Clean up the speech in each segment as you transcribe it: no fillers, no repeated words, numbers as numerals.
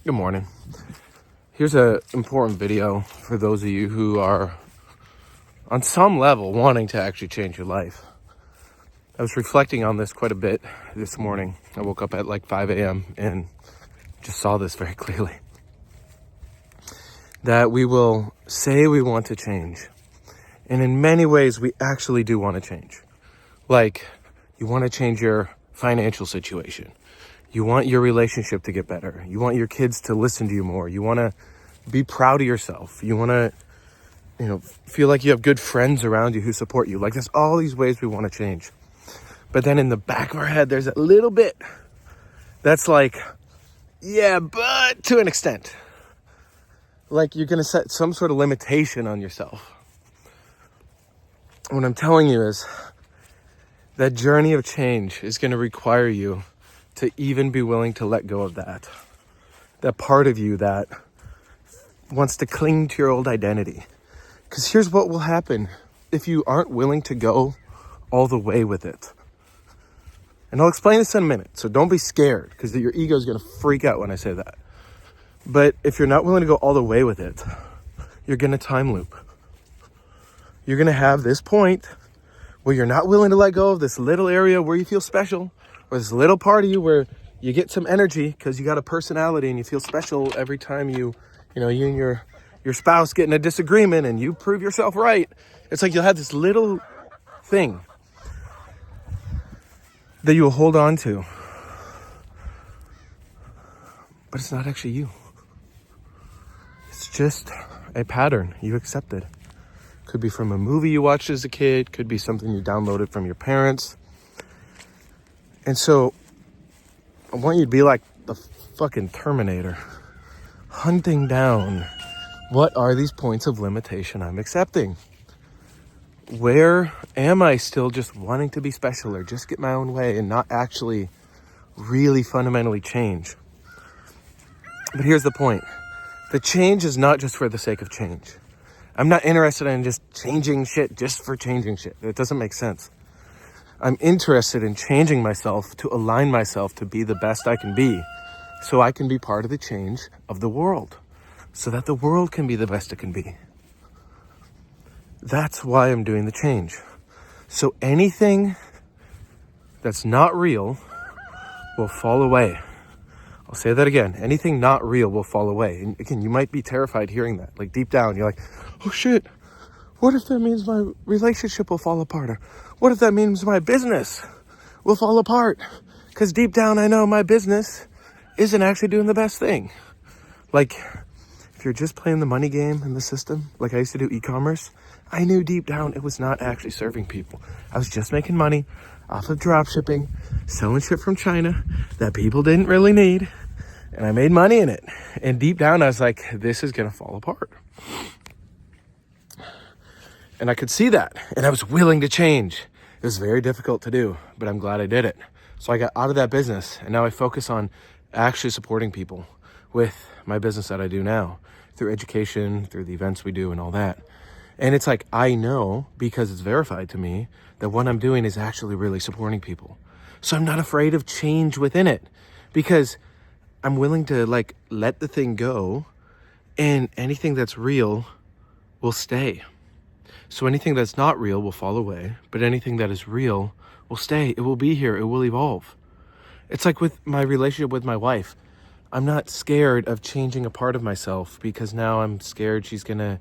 Good morning. Here's an important video for those of you who are on some level wanting to actually change your life. I was reflecting on this quite a bit this morning. I woke up at like 5 a.m. and just saw this very clearly. That we will say we want to change. And in many ways, we actually do want to change. Like, you want to change your financial situation. You want your relationship to get better. You want your kids to listen to you more. You want to be proud of yourself. You want to, feel like you have good friends around you who support you. Like, there's all these ways we want to change. But then in the back of our head, there's a little bit that's like, yeah, but to an extent. Like, you're going to set some sort of limitation on yourself. What I'm telling you is that journey of change is going to require you to even be willing to let go of that part of you that wants to cling to your old identity. Because here's what will happen if you aren't willing to go all the way with it. And I'll explain this in a minute, so don't be scared, because your ego is going to freak out when I say that. But if you're not willing to go all the way with it, you're going to time loop. You're going to have this point where you're not willing to let go of this little area where you feel special, or this little part of you where you get some energy because you got a personality and you feel special every time you and your spouse get in a disagreement and you prove yourself right. It's like you'll have this little thing that you'll hold on to. But it's not actually you. It's just a pattern you accepted. Could be from a movie you watched as a kid, could be something you downloaded from your parents. And so I want you to be like the fucking Terminator, hunting down what are these points of limitation I'm accepting? Where am I still just wanting to be special or just get my own way and not actually really fundamentally change? But here's the point. The change is not just for the sake of change. I'm not interested in just changing shit just for changing shit. It doesn't make sense. I'm interested in changing myself to align myself to be the best I can be, so I can be part of the change of the world, so that the world can be the best it can be. That's why I'm doing the change. So anything that's not real will fall away. I'll say that again. Anything not real will fall away. And again, you might be terrified hearing that. Like deep down, you're like, oh shit, what if that means my relationship will fall apart? Or what if that means my business will fall apart? Because deep down, I know my business isn't actually doing the best thing. Like, if you're just playing the money game in the system, like I used to do e-commerce, I knew deep down it was not actually serving people. I was just making money off of drop shipping, selling shit from China that people didn't really need, and I made money in it. And deep down, I was like, this is going to fall apart. And I could see that, and I was willing to change. It was very difficult to do, but I'm glad I did it. So I got out of that business, and now I focus on actually supporting people with my business that I do now, through education, through the events we do and all that. And it's like, I know, because it's verified to me, that what I'm doing is actually really supporting people. So I'm not afraid of change within it, because I'm willing to let the thing go, and anything that's real will stay. So anything that's not real will fall away, but anything that is real will stay. It will be here. It will evolve. It's like with my relationship with my wife. I'm not scared of changing a part of myself because now I'm scared she's going to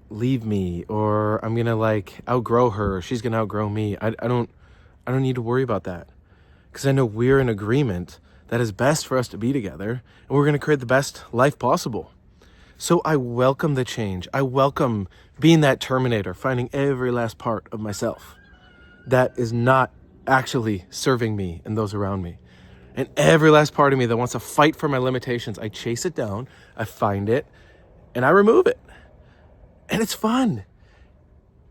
leave me, or I'm going to outgrow her, or she's going to outgrow me. I don't need to worry about that, because I know we're in agreement that is best for us to be together, and we're going to create the best life possible. So I welcome the change. I welcome being that Terminator, finding every last part of myself that is not actually serving me and those around me. And every last part of me that wants to fight for my limitations, I chase it down, I find it, and I remove it. And it's fun.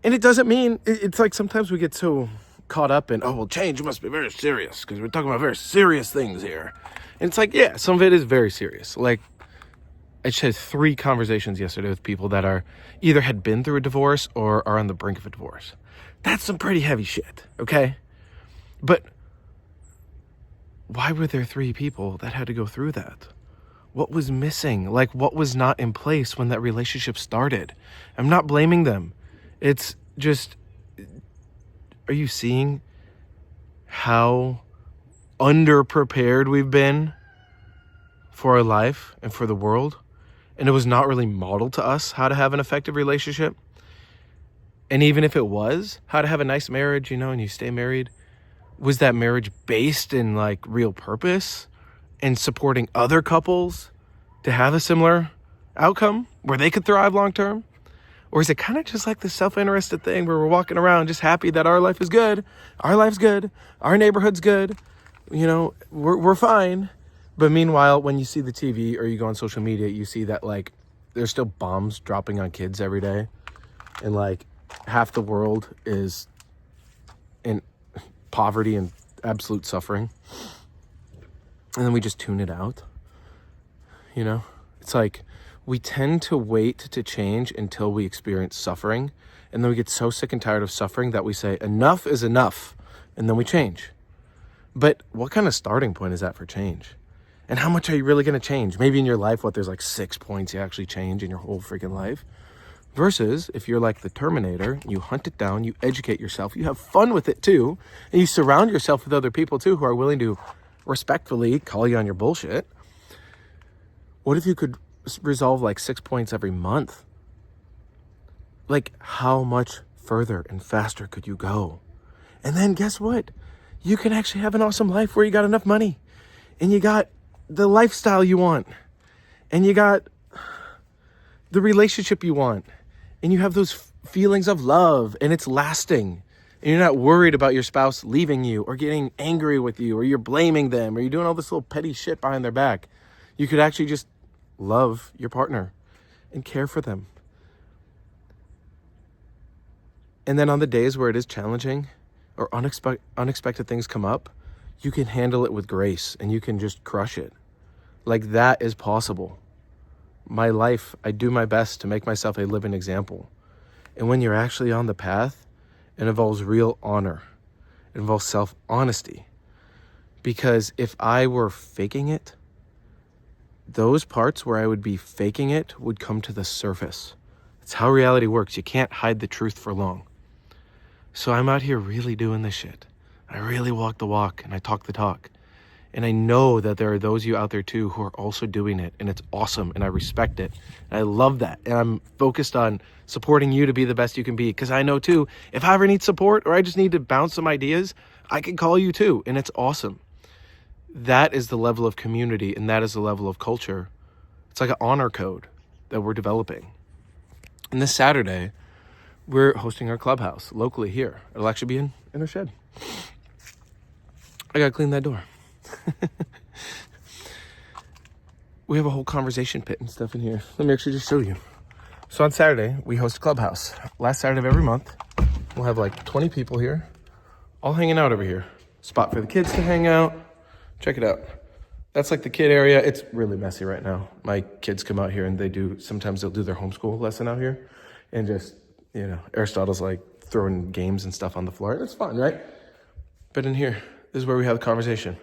And it doesn't mean, it's like sometimes we get so caught up in, change must be very serious because we're talking about very serious things here. And it's like, yeah, some of it is very serious. Like, I just had 3 conversations yesterday with people that are either had been through a divorce or are on the brink of a divorce. That's some pretty heavy shit, okay? But why were there 3 people that had to go through that? What was missing? Like, what was not in place when that relationship started? I'm not blaming them. It's just, are you seeing how underprepared we've been for our life and for the world? And it was not really modeled to us how to have an effective relationship. And even if it was, how to have a nice marriage, and you stay married, was that marriage based in like real purpose and supporting other couples to have a similar outcome where they could thrive long term? Or is it kind of just like the self-interested thing where we're walking around just happy that our life is good, our life's good, our neighborhood's good, we're fine. But meanwhile, when you see the TV or you go on social media, you see that like there's still bombs dropping on kids every day, and like half the world is in poverty and absolute suffering. And then we just tune it out. It's like we tend to wait to change until we experience suffering. And then we get so sick and tired of suffering that we say, enough is enough. And then we change. But what kind of starting point is that for change? And how much are you really going to change? Maybe in your life, there's like 6 points you actually change in your whole freaking life. Versus if you're like the Terminator, you hunt it down, you educate yourself, you have fun with it too, and you surround yourself with other people too who are willing to respectfully call you on your bullshit. What if you could resolve like 6 points every month? Like, how much further and faster could you go? And then guess what? You can actually have an awesome life where you got enough money and you got the lifestyle you want and you got the relationship you want and you have those feelings of love and it's lasting. And you're not worried about your spouse leaving you or getting angry with you or you're blaming them or you're doing all this little petty shit behind their back. You could actually just love your partner and care for them. And then on the days where it is challenging or unexpected things come up, you can handle it with grace and you can just crush it. Like, that is possible. My life, I do my best to make myself a living example. And when you're actually on the path, it involves real honor. It involves self-honesty. Because if I were faking it, those parts where I would be faking it would come to the surface. It's how reality works. You can't hide the truth for long. So I'm out here really doing this shit. I really walk the walk and I talk the talk. And I know that there are those of you out there too who are also doing it, and it's awesome and I respect it. And I love that. And I'm focused on supporting you to be the best you can be, because I know too, if I ever need support or I just need to bounce some ideas, I can call you too, and it's awesome. That is the level of community and that is the level of culture. It's like an honor code that we're developing. And this Saturday, we're hosting our clubhouse locally here. It'll actually be in our shed. I gotta clean that door. We have a whole conversation pit and stuff in here. Let me actually just show you. So on Saturday, we host a clubhouse. Last Saturday of every month, we'll have like 20 people here, all hanging out over here. Spot for the kids to hang out. Check it out. That's like the kid area. It's really messy right now. My kids come out here and sometimes they'll do their homeschool lesson out here. And just, Aristotle's like throwing games and stuff on the floor. It's fun, right? But in here, this is where we have the conversation.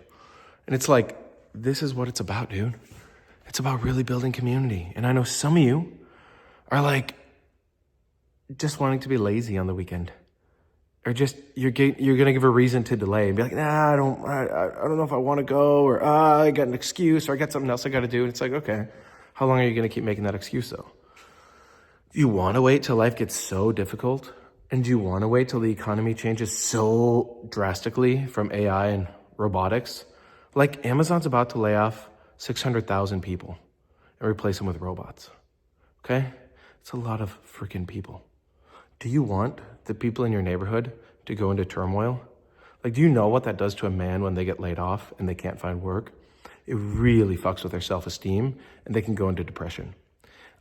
And it's like, this is what it's about, dude. It's about really building community. And I know some of you are like just wanting to be lazy on the weekend. Or just, you're going to give a reason to delay and be like, nah, I don't know if I want to go, or I got an excuse, or I got something else I got to do. And it's like, okay, how long are you going to keep making that excuse though? Do you want to wait till life gets so difficult? And do you want to wait till the economy changes so drastically from AI and robotics? Like, Amazon's about to lay off 600,000 people and replace them with robots. Okay? It's a lot of freaking people. Do you want the people in your neighborhood to go into turmoil? Like, do you know what that does to a man when they get laid off and they can't find work? It really fucks with their self-esteem and they can go into depression.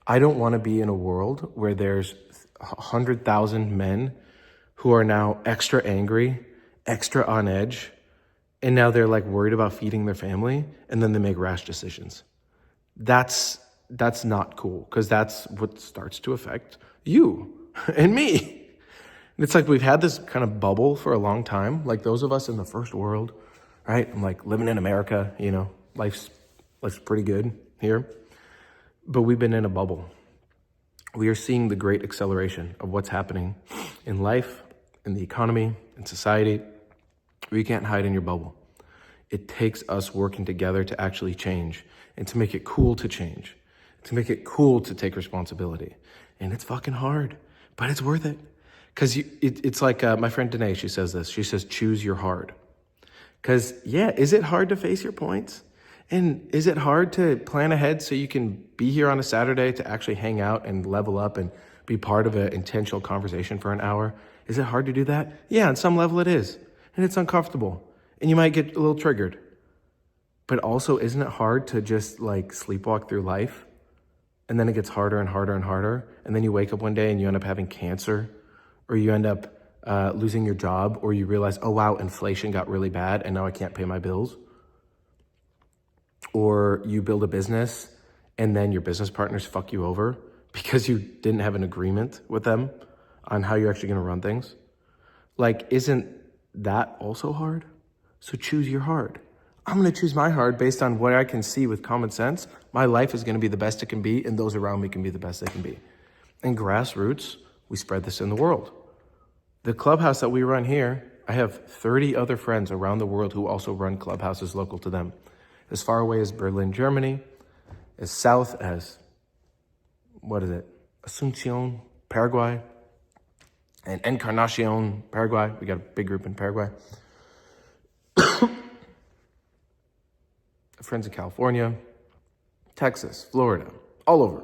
I don't want to be in a world where there's 100,000 men who are now extra angry, extra on edge, and now they're like worried about feeding their family, and then they make rash decisions. That's not cool, because that's what starts to affect you and me. And it's like we've had this kind of bubble for a long time, like those of us in the first world, right? I'm like living in America, life's pretty good. here, but we've been in a bubble. We are seeing the great acceleration of what's happening in life, in the economy, in society. You can't hide in your bubble. It takes us working together to actually change and to make it cool to change, to make it cool to take responsibility. And it's fucking hard, but it's worth it. Because it's like my friend Danae, she says this. She says, choose your hard. Because, yeah, is it hard to face your points? And is it hard to plan ahead so you can be here on a Saturday to actually hang out and level up and be part of an intentional conversation for an hour? Is it hard to do that? Yeah, on some level it is. And it's uncomfortable. And you might get a little triggered. But also, isn't it hard to just like sleepwalk through life? And then it gets harder and harder and harder. And then you wake up one day and you end up having cancer, or you end up losing your job, or you realize, oh wow, inflation got really bad and now I can't pay my bills. Or you build a business and then your business partners fuck you over because you didn't have an agreement with them on how you're actually gonna run things. Like, isn't that also hard? So choose your hard. I'm gonna choose my hard based on what I can see with common sense. My life is gonna be the best it can be, and those around me can be the best they can be. And grassroots, we spread this in the world. The clubhouse that we run here, I have 30 other friends around the world who also run clubhouses local to them. As far away as Berlin, Germany, as south as, Asunción, Paraguay, and Encarnacion, Paraguay. We got a big group in Paraguay. Friends in California, Texas, Florida, all over,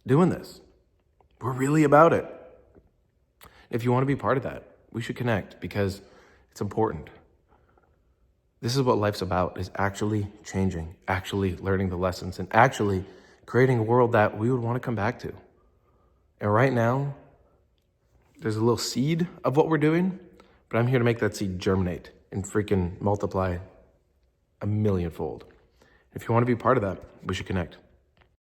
doing this. We're really about it. If you want to be part of that, we should connect because it's important. This is what life's about, is actually changing, actually learning the lessons, and actually creating a world that we would want to come back to. And right now, there's a little seed of what we're doing, but I'm here to make that seed germinate and freaking multiply a millionfold. If you want to be part of that, we should connect.